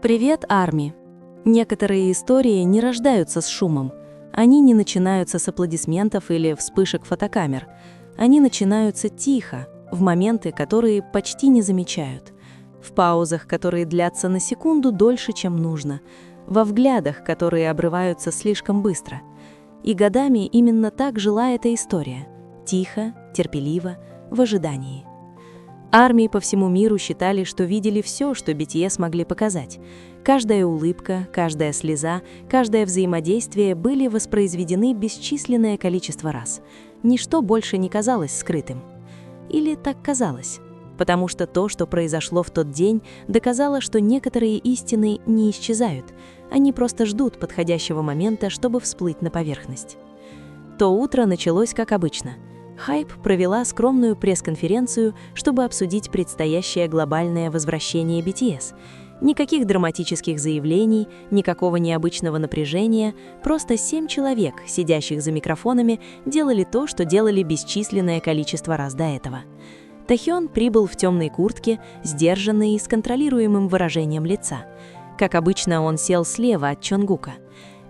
Привет, Арми! Некоторые истории не рождаются с шумом. Они не начинаются с аплодисментов или вспышек фотокамер. Они начинаются тихо, в моменты, которые почти не замечают. В паузах, которые длятся на секунду дольше, чем нужно. Во взглядах, которые обрываются слишком быстро. И годами именно так жила эта история. Тихо, терпеливо, в ожидании. Армии по всему миру считали, что видели все, что BTS могли показать. Каждая улыбка, каждая слеза, каждое взаимодействие были воспроизведены бесчисленное количество раз. Ничто больше не казалось скрытым. Или так казалось. Потому что то, что произошло в тот день, доказало, что некоторые истины не исчезают. Они просто ждут подходящего момента, чтобы всплыть на поверхность. То утро началось как обычно. Хайп провела скромную пресс-конференцию, чтобы обсудить предстоящее глобальное возвращение BTS. Никаких драматических заявлений, никакого необычного напряжения, просто 7 человек, сидящих за микрофонами, делали то, что делали бесчисленное количество раз до этого. Тэхён прибыл в темной куртке, сдержанный и с контролируемым выражением лица. Как обычно, он сел слева от Чонгука.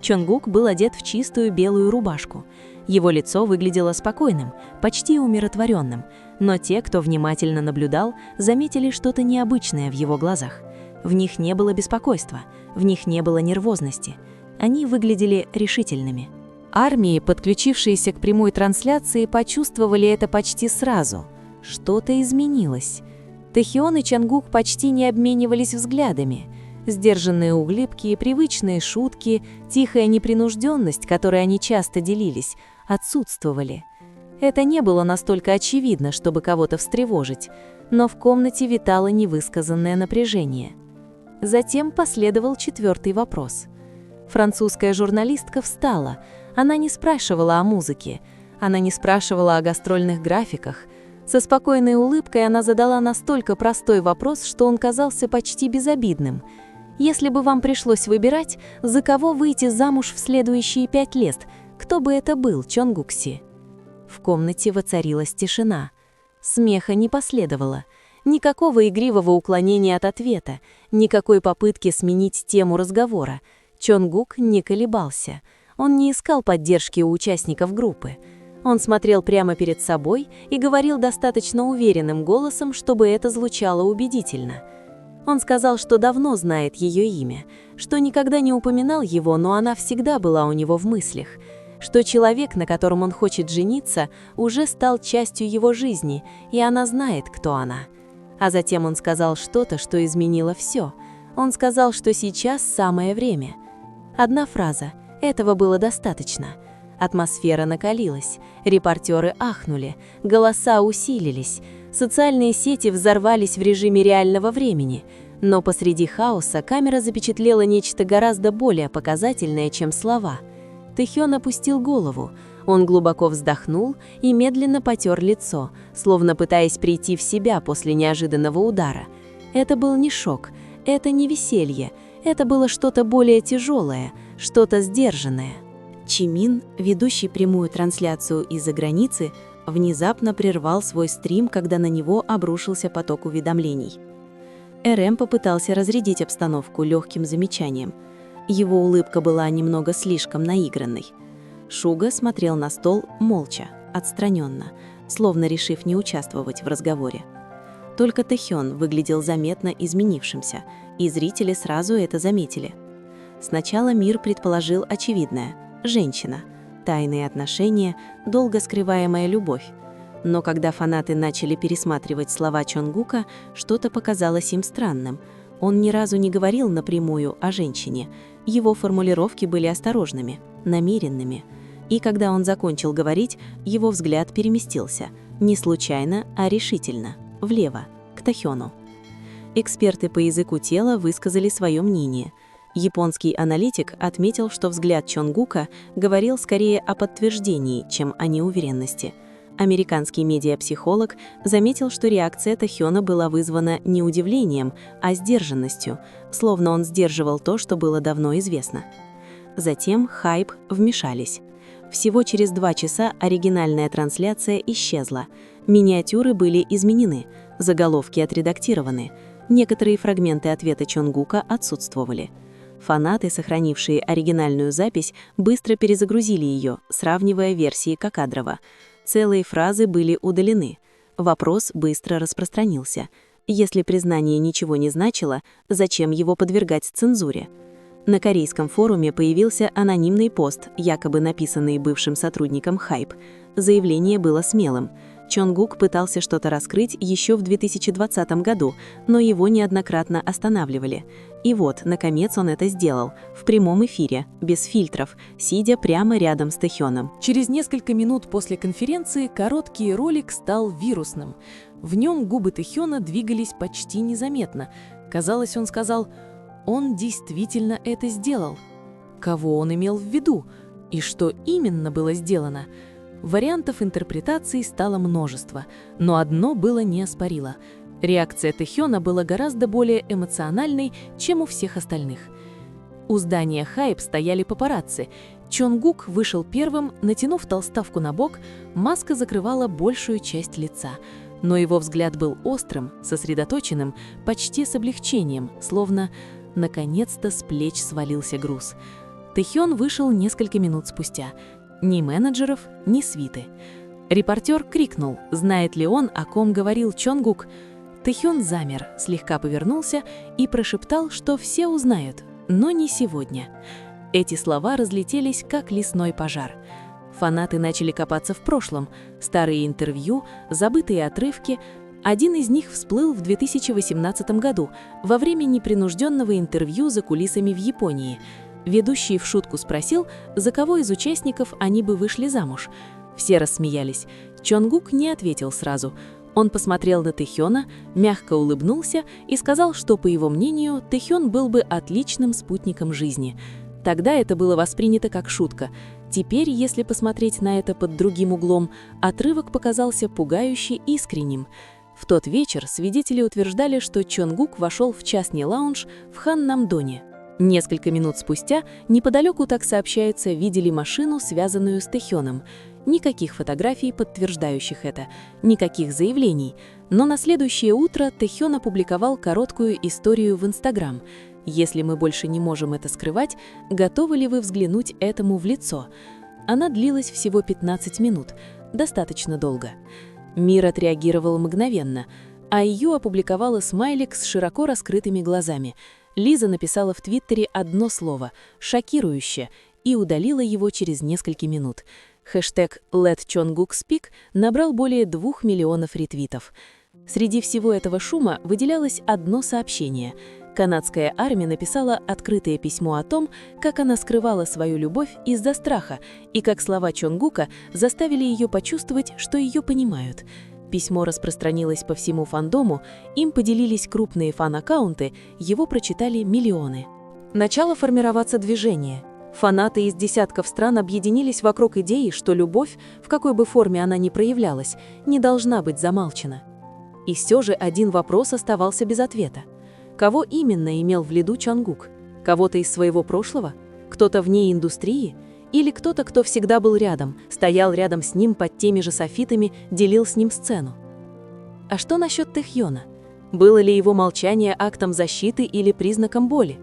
Чонгук был одет в чистую белую рубашку. Его лицо выглядело спокойным, почти умиротворенным, но те, кто внимательно наблюдал, заметили что-то необычное в его глазах. В них не было беспокойства, в них не было нервозности. Они выглядели решительными. Армии, подключившиеся к прямой трансляции, почувствовали это почти сразу. Что-то изменилось. Тэхён и Чонгук почти не обменивались взглядами. Сдержанные улыбки и привычные шутки, тихая непринужденность, которой они часто делились, отсутствовали. Это не было настолько очевидно, чтобы кого-то встревожить, но в комнате витало невысказанное напряжение. Затем последовал 4-й вопрос. Французская журналистка встала. Она не спрашивала о музыке, она не спрашивала о гастрольных графиках. Со спокойной улыбкой она задала настолько простой вопрос, что он казался почти безобидным. Если бы вам пришлось выбирать, за кого выйти замуж в следующие 5 лет, кто бы это был, Чонгукси? В комнате воцарилась тишина. Смеха не последовало. Никакого игривого уклонения от ответа, никакой попытки сменить тему разговора. Чонгук не колебался. Он не искал поддержки у участников группы. Он смотрел прямо перед собой и говорил достаточно уверенным голосом, чтобы это звучало убедительно. Он сказал, что давно знает ее имя, что никогда не упоминал его, но она всегда была у него в мыслях, что человек, на котором он хочет жениться, уже стал частью его жизни, и она знает, кто она. А затем он сказал что-то, что изменило все. Он сказал, что сейчас самое время. Одна фраза. Этого было достаточно. Атмосфера накалилась, репортеры ахнули, голоса усилились, социальные сети взорвались в режиме реального времени, но посреди хаоса камера запечатлела нечто гораздо более показательное, чем слова. Тэхён опустил голову, он глубоко вздохнул и медленно потер лицо, словно пытаясь прийти в себя после неожиданного удара. Это был не шок, это не веселье, это было что-то более тяжелое, что-то сдержанное. Чимин, ведущий прямую трансляцию из-за границы, внезапно прервал свой стрим, когда на него обрушился поток уведомлений. РМ попытался разрядить обстановку легким замечанием. Его улыбка была немного слишком наигранной. Шуга смотрел на стол молча, отстраненно, словно решив не участвовать в разговоре. Только Тэхён выглядел заметно изменившимся, и зрители сразу это заметили. Сначала мир предположил очевидное – женщина, тайные отношения, долго скрываемая любовь. Но когда фанаты начали пересматривать слова Чонгука, что-то показалось им странным. Он ни разу не говорил напрямую о женщине. Его формулировки были осторожными, намеренными. И когда он закончил говорить, его взгляд переместился. Не случайно, а решительно. Влево, к Тэхёну. Эксперты по языку тела высказали свое мнение. Японский аналитик отметил, что взгляд Чонгука говорил скорее о подтверждении, чем о неуверенности. Американский медиапсихолог заметил, что реакция Тэхёна была вызвана не удивлением, а сдержанностью, словно он сдерживал то, что было давно известно. Затем хайп вмешались. Всего через 2 часа оригинальная трансляция исчезла. Миниатюры были изменены, заголовки отредактированы. Некоторые фрагменты ответа Чонгука отсутствовали. Фанаты, сохранившие оригинальную запись, быстро перезагрузили ее, сравнивая версии Кокадрова. Целые фразы были удалены. Вопрос быстро распространился. Если признание ничего не значило, зачем его подвергать цензуре? На корейском форуме появился анонимный пост, якобы написанный бывшим сотрудником HYBE. Заявление было смелым. Чонгук пытался что-то раскрыть еще в 2020 году, но его неоднократно останавливали. И вот, наконец, он это сделал, в прямом эфире, без фильтров, сидя прямо рядом с Тэхёном. Через несколько минут после конференции короткий ролик стал вирусным. В нем губы Тэхёна двигались почти незаметно. Казалось, он сказал: «Он действительно это сделал». Кого он имел в виду? И что именно было сделано? Вариантов интерпретаций стало множество, но одно было неоспоримо. Реакция Тэхёна была гораздо более эмоциональной, чем у всех остальных. У здания HYBE стояли папарацци. Чонгук вышел первым, натянув толстовку на бок, маска закрывала большую часть лица. Но его взгляд был острым, сосредоточенным, почти с облегчением, словно наконец-то с плеч свалился груз. Тэхён вышел несколько минут спустя. Ни менеджеров, ни свиты. Репортер крикнул, знает ли он, о ком говорил Чонгук. Тэхён замер, слегка повернулся и прошептал, что все узнают, но не сегодня. Эти слова разлетелись, как лесной пожар. Фанаты начали копаться в прошлом. Старые интервью, забытые отрывки. Один из них всплыл в 2018 году, во время непринужденного интервью за кулисами в Японии. Ведущий в шутку спросил, за кого из участников они бы вышли замуж. Все рассмеялись. Чонгук не ответил сразу. Он посмотрел на Тэхёна, мягко улыбнулся и сказал, что, по его мнению, Тэхён был бы отличным спутником жизни. Тогда это было воспринято как шутка. Теперь, если посмотреть на это под другим углом, отрывок показался пугающе искренним. В тот вечер свидетели утверждали, что Чонгук вошел в частный лаунж в Ханнамдоне. Несколько минут спустя, неподалеку, так сообщается, видели машину, связанную с Тэхёном. Никаких фотографий, подтверждающих это, никаких заявлений. Но на следующее утро Тэхён опубликовал короткую историю в Инстаграм. Если мы больше не можем это скрывать, готовы ли вы взглянуть этому в лицо? Она длилась всего 15 минут, достаточно долго. Мир отреагировал мгновенно. IU опубликовала смайлик с широко раскрытыми глазами. Лиза написала в Твиттере одно слово «шокирующе» и удалила его через несколько минут. Хэштег #LetChongukSpeak набрал более 2 миллионов ретвитов. Среди всего этого шума выделялось одно сообщение. Канадская армия написала открытое письмо о том, как она скрывала свою любовь из-за страха, и как слова Чонгука заставили ее почувствовать, что ее понимают. Письмо распространилось по всему фандому, им поделились крупные фан-аккаунты, его прочитали миллионы. Начало формироваться движение. Фанаты из десятков стран объединились вокруг идеи, что любовь, в какой бы форме она ни проявлялась, не должна быть замалчена. И все же один вопрос оставался без ответа. Кого именно имел в виду Чонгук? Кого-то из своего прошлого? Кто-то вне индустрии? Или кто-то, кто всегда был рядом, стоял рядом с ним под теми же софитами, делил с ним сцену? А что насчет Тэхёна? Было ли его молчание актом защиты или признаком боли?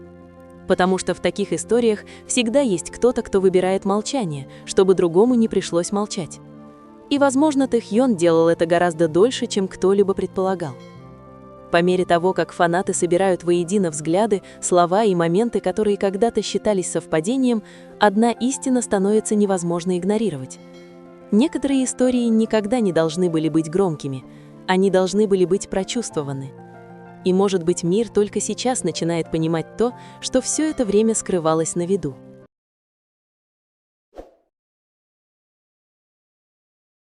Потому что в таких историях всегда есть кто-то, кто выбирает молчание, чтобы другому не пришлось молчать. И, возможно, Тэхён делал это гораздо дольше, чем кто-либо предполагал. По мере того, как фанаты собирают воедино взгляды, слова и моменты, которые когда-то считались совпадением, одна истина становится невозможно игнорировать. Некоторые истории никогда не должны были быть громкими, они должны были быть прочувствованы. И, может быть, мир только сейчас начинает понимать то, что все это время скрывалось на виду.